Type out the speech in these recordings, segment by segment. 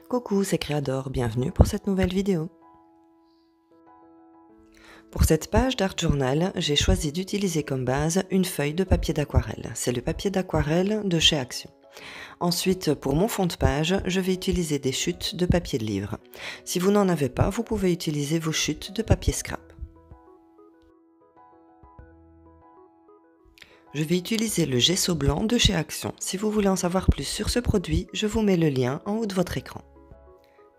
Coucou, c'est Créador, bienvenue pour cette nouvelle vidéo. Pour cette page d'Art Journal, j'ai choisi d'utiliser comme base une feuille de papier d'aquarelle. C'est le papier d'aquarelle de chez Action. Ensuite, pour mon fond de page, je vais utiliser des chutes de papier de livre. Si vous n'en avez pas, vous pouvez utiliser vos chutes de papier scrap. Je vais utiliser le gesso blanc de chez Action. Si vous voulez en savoir plus sur ce produit, je vous mets le lien en haut de votre écran.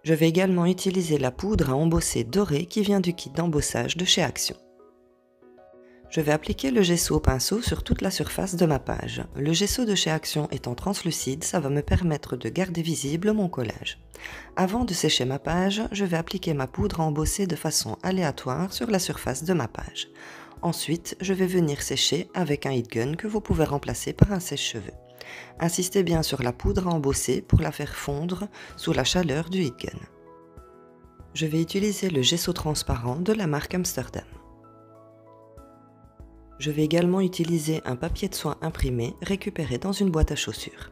Je vais également utiliser la poudre à embosser dorée qui vient du kit d'embossage de chez Action. Je vais appliquer le gesso au pinceau sur toute la surface de ma page. Le gesso de chez Action étant translucide, ça va me permettre de garder visible mon collage. Avant de sécher ma page, je vais appliquer ma poudre à embosser de façon aléatoire sur la surface de ma page. Ensuite, je vais venir sécher avec un heat gun que vous pouvez remplacer par un sèche-cheveux. Insistez bien sur la poudre à embosser pour la faire fondre sous la chaleur du heat gun. Je vais utiliser le gesso transparent de la marque Amsterdam. Je vais également utiliser un papier de soie imprimé récupéré dans une boîte à chaussures.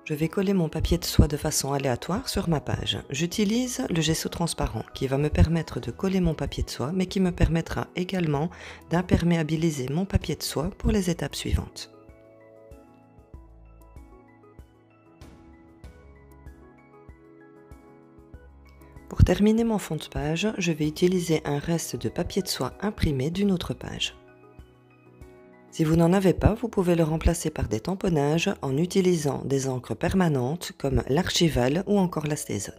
Je vais coller mon papier de soie de façon aléatoire sur ma page. J'utilise le gesso transparent qui va me permettre de coller mon papier de soie mais qui me permettra également d'imperméabiliser mon papier de soie pour les étapes suivantes. Pour terminer mon fond de page, je vais utiliser un reste de papier de soie imprimé d'une autre page. Si vous n'en avez pas, vous pouvez le remplacer par des tamponnages en utilisant des encres permanentes comme l'Archival ou encore la StazOn.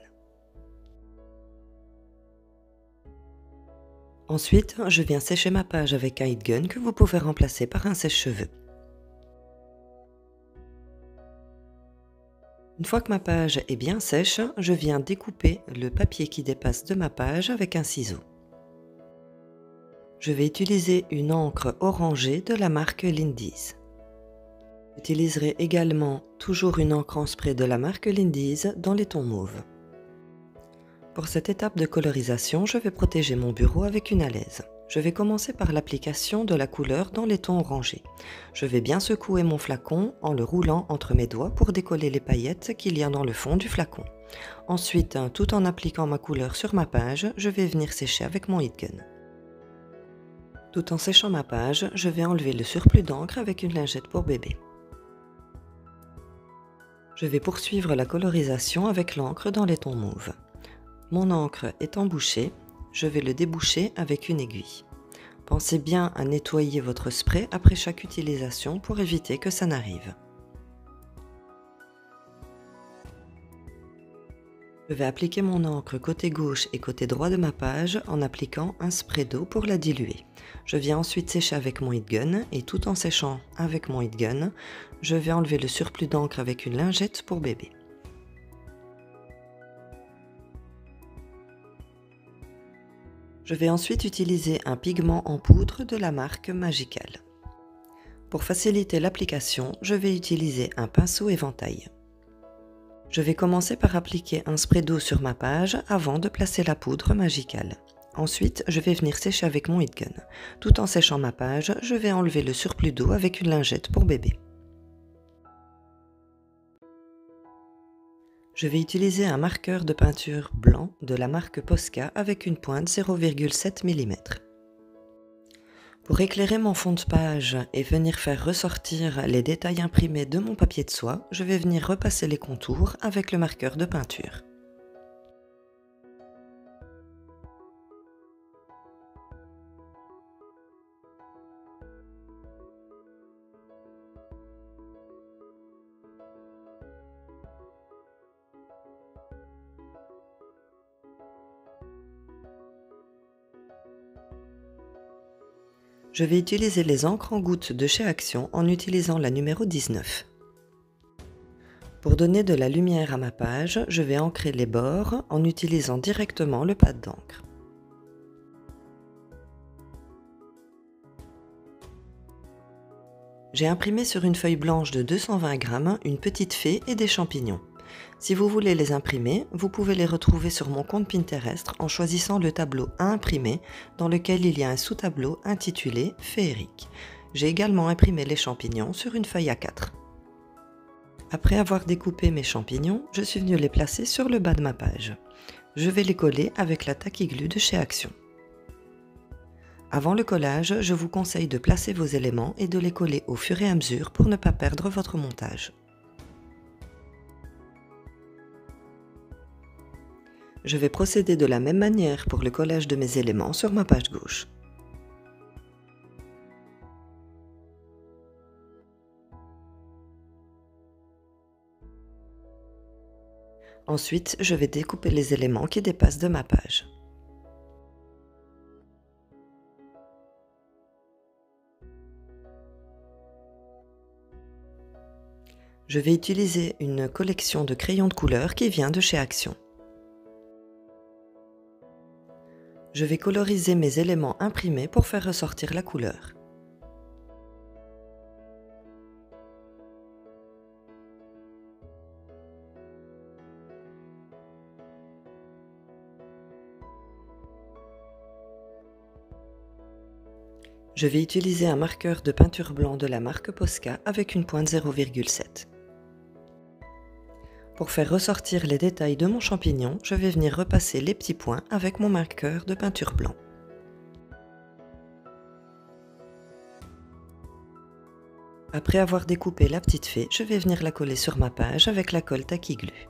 Ensuite, je viens sécher ma page avec un heat gun que vous pouvez remplacer par un sèche-cheveux. Une fois que ma page est bien sèche, je viens découper le papier qui dépasse de ma page avec un ciseau. Je vais utiliser une encre orangée de la marque Lindy's. J'utiliserai également toujours une encre en spray de la marque Lindy's dans les tons mauves. Pour cette étape de colorisation, je vais protéger mon bureau avec une alaise. Je vais commencer par l'application de la couleur dans les tons orangés. Je vais bien secouer mon flacon en le roulant entre mes doigts pour décoller les paillettes qu'il y a dans le fond du flacon. Ensuite, tout en appliquant ma couleur sur ma page, je vais venir sécher avec mon heat gun. Tout en séchant ma page, je vais enlever le surplus d'encre avec une lingette pour bébé. Je vais poursuivre la colorisation avec l'encre dans les tons mauves. Mon encre étant bouchée, je vais le déboucher avec une aiguille. Pensez bien à nettoyer votre spray après chaque utilisation pour éviter que ça n'arrive. Je vais appliquer mon encre côté gauche et côté droit de ma page en appliquant un spray d'eau pour la diluer. Je viens ensuite sécher avec mon heat gun et tout en séchant avec mon heat gun, je vais enlever le surplus d'encre avec une lingette pour bébé. Je vais ensuite utiliser un pigment en poudre de la marque Magical. Pour faciliter l'application, je vais utiliser un pinceau éventail. Je vais commencer par appliquer un spray d'eau sur ma page avant de placer la poudre Magical. Ensuite, je vais venir sécher avec mon heat gun. Tout en séchant ma page, je vais enlever le surplus d'eau avec une lingette pour bébé. Je vais utiliser un marqueur de peinture blanc de la marque Posca avec une pointe 0,7 mm. Pour éclairer mon fond de page et venir faire ressortir les détails imprimés de mon papier de soie, je vais venir repasser les contours avec le marqueur de peinture. Je vais utiliser les encres en gouttes de chez Action en utilisant la numéro 19. Pour donner de la lumière à ma page, je vais ancrer les bords en utilisant directement le pad d'encre. J'ai imprimé sur une feuille blanche de 220 grammes une petite fée et des champignons. Si vous voulez les imprimer, vous pouvez les retrouver sur mon compte Pinterest en choisissant le tableau à imprimer dans lequel il y a un sous-tableau intitulé Féerique. J'ai également imprimé les champignons sur une feuille A4. Après avoir découpé mes champignons, je suis venue les placer sur le bas de ma page. Je vais les coller avec la tacky glue de chez Action. Avant le collage, je vous conseille de placer vos éléments et de les coller au fur et à mesure pour ne pas perdre votre montage. Je vais procéder de la même manière pour le collage de mes éléments sur ma page gauche. Ensuite, je vais découper les éléments qui dépassent de ma page. Je vais utiliser une collection de crayons de couleur qui vient de chez Action. Je vais coloriser mes éléments imprimés pour faire ressortir la couleur. Je vais utiliser un marqueur de peinture blanc de la marque Posca avec une pointe 0,7. Pour faire ressortir les détails de mon champignon, je vais venir repasser les petits points avec mon marqueur de peinture blanc. Après avoir découpé la petite fée, je vais venir la coller sur ma page avec la colle tacky glue.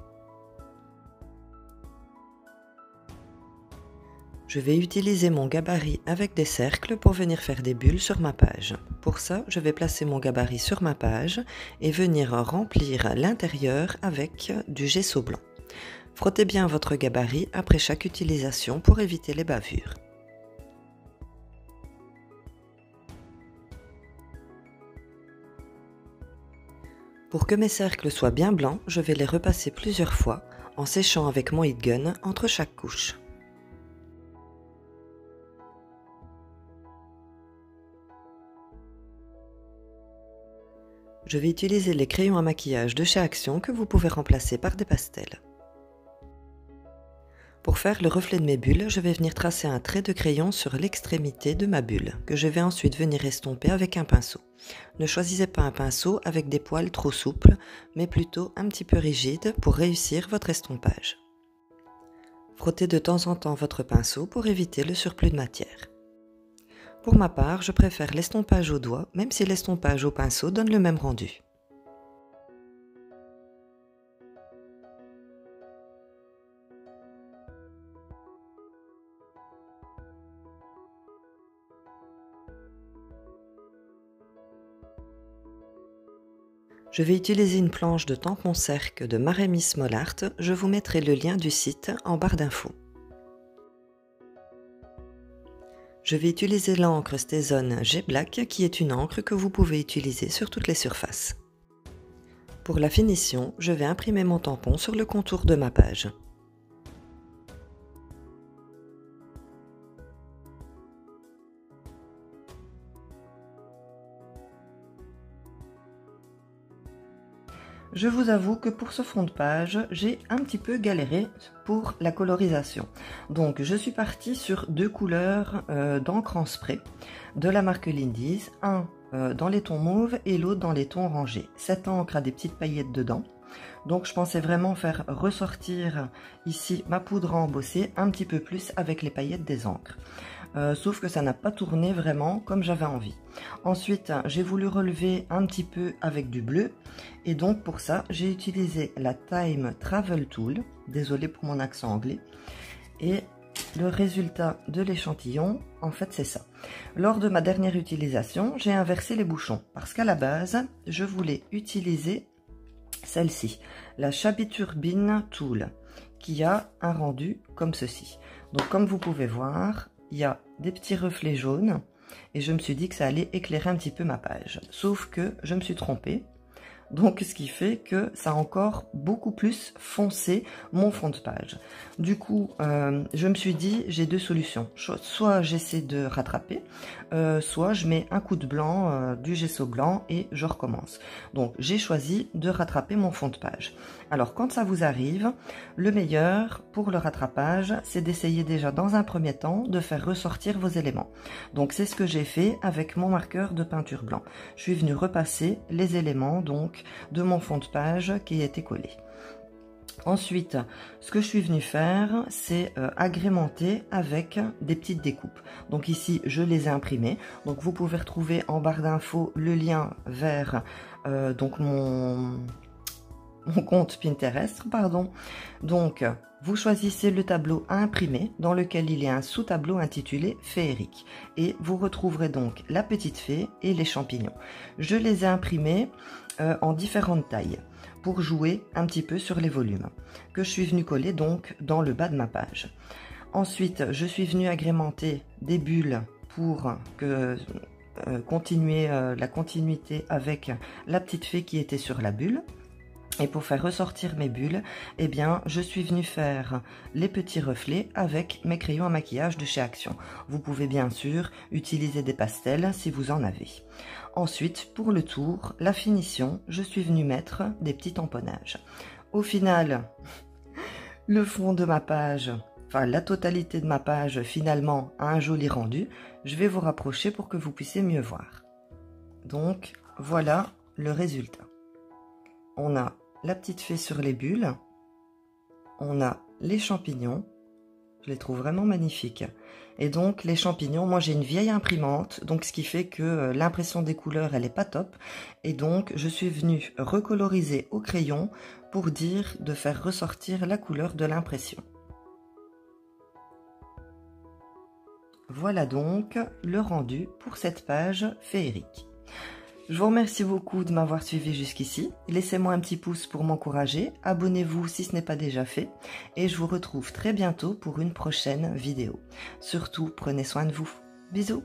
Je vais utiliser mon gabarit avec des cercles pour venir faire des bulles sur ma page. Pour ça, je vais placer mon gabarit sur ma page et venir remplir l'intérieur avec du gesso blanc. Frottez bien votre gabarit après chaque utilisation pour éviter les bavures. Pour que mes cercles soient bien blancs, je vais les repasser plusieurs fois en séchant avec mon heat gun entre chaque couche. Je vais utiliser les crayons à maquillage de chez Action que vous pouvez remplacer par des pastels. Pour faire le reflet de mes bulles, je vais venir tracer un trait de crayon sur l'extrémité de ma bulle, que je vais ensuite venir estomper avec un pinceau. Ne choisissez pas un pinceau avec des poils trop souples, mais plutôt un petit peu rigides pour réussir votre estompage. Frottez de temps en temps votre pinceau pour éviter le surplus de matière. Pour ma part, je préfère l'estompage au doigt, même si l'estompage au pinceau donne le même rendu. Je vais utiliser une planche de tampon cercle de Marémy Small Art, je vous mettrai le lien du site en barre d'infos. Je vais utiliser l'encre StazOn G-Black qui est une encre que vous pouvez utiliser sur toutes les surfaces. Pour la finition, je vais imprimer mon tampon sur le contour de ma page. Je vous avoue que pour ce fond de page, j'ai un petit peu galéré pour la colorisation. Donc je suis partie sur deux couleurs d'encre en spray de la marque Lindy's, un dans les tons mauve et l'autre dans les tons orangés. Cette encre a des petites paillettes dedans. Donc je pensais vraiment faire ressortir ici ma poudre à embosser un petit peu plus avec les paillettes des encres. Sauf que ça n'a pas tourné vraiment comme j'avais envie. Ensuite, j'ai voulu relever un petit peu avec du bleu. Et donc pour ça, j'ai utilisé la Time Travel Tool. Désolée pour mon accent anglais. Et le résultat de l'échantillon, en fait, c'est ça. Lors de ma dernière utilisation, j'ai inversé les bouchons. Parce qu'à la base, je voulais utiliser celle-ci, la Shabby Turbine Tool, qui a un rendu comme ceci. Donc comme vous pouvez voir, il y a des petits reflets jaunes et je me suis dit que ça allait éclairer un petit peu ma page. Sauf que je me suis trompée. Donc ce qui fait que ça a encore beaucoup plus foncé mon fond de page. Du coup, je me suis dit, j'ai deux solutions. Soit j'essaie de rattraper, soit je mets un coup de blanc, du gesso blanc et je recommence. Donc j'ai choisi de rattraper mon fond de page. Alors quand ça vous arrive, le meilleur pour le rattrapage, c'est d'essayer déjà dans un premier temps de faire ressortir vos éléments. Donc c'est ce que j'ai fait avec mon marqueur de peinture blanc. Je suis venue repasser les éléments donc de mon fond de page qui était collé. Ensuite, ce que je suis venue faire, c'est agrémenter avec des petites découpes. Donc ici, je les ai imprimées. Donc vous pouvez retrouver en barre d'infos le lien vers donc mon compte Pinterest, pardon. Donc, vous choisissez le tableau à imprimer dans lequel il y a un sous-tableau intitulé Féerique. Et vous retrouverez donc la petite fée et les champignons. Je les ai imprimés en différentes tailles pour jouer un petit peu sur les volumes que je suis venue coller donc dans le bas de ma page. Ensuite, je suis venue agrémenter des bulles pour que continuer la continuité avec la petite fée qui était sur la bulle. Et pour faire ressortir mes bulles, eh bien, je suis venue faire les petits reflets avec mes crayons à maquillage de chez Action. Vous pouvez bien sûr utiliser des pastels si vous en avez. Ensuite, pour le tour, la finition, je suis venue mettre des petits tamponnages. Au final, le fond de ma page, enfin la totalité de ma page finalement a un joli rendu. Je vais vous rapprocher pour que vous puissiez mieux voir. Donc, voilà le résultat. On a la petite fée sur les bulles, on a les champignons, je les trouve vraiment magnifiques. Et donc les champignons, moi j'ai une vieille imprimante, donc ce qui fait que l'impression des couleurs elle est pas top. Et donc je suis venue recoloriser au crayon pour dire de faire ressortir la couleur de l'impression. Voilà donc le rendu pour cette page féerique. Je vous remercie beaucoup de m'avoir suivi jusqu'ici. Laissez-moi un petit pouce pour m'encourager. Abonnez-vous si ce n'est pas déjà fait. Et je vous retrouve très bientôt pour une prochaine vidéo. Surtout, prenez soin de vous. Bisous!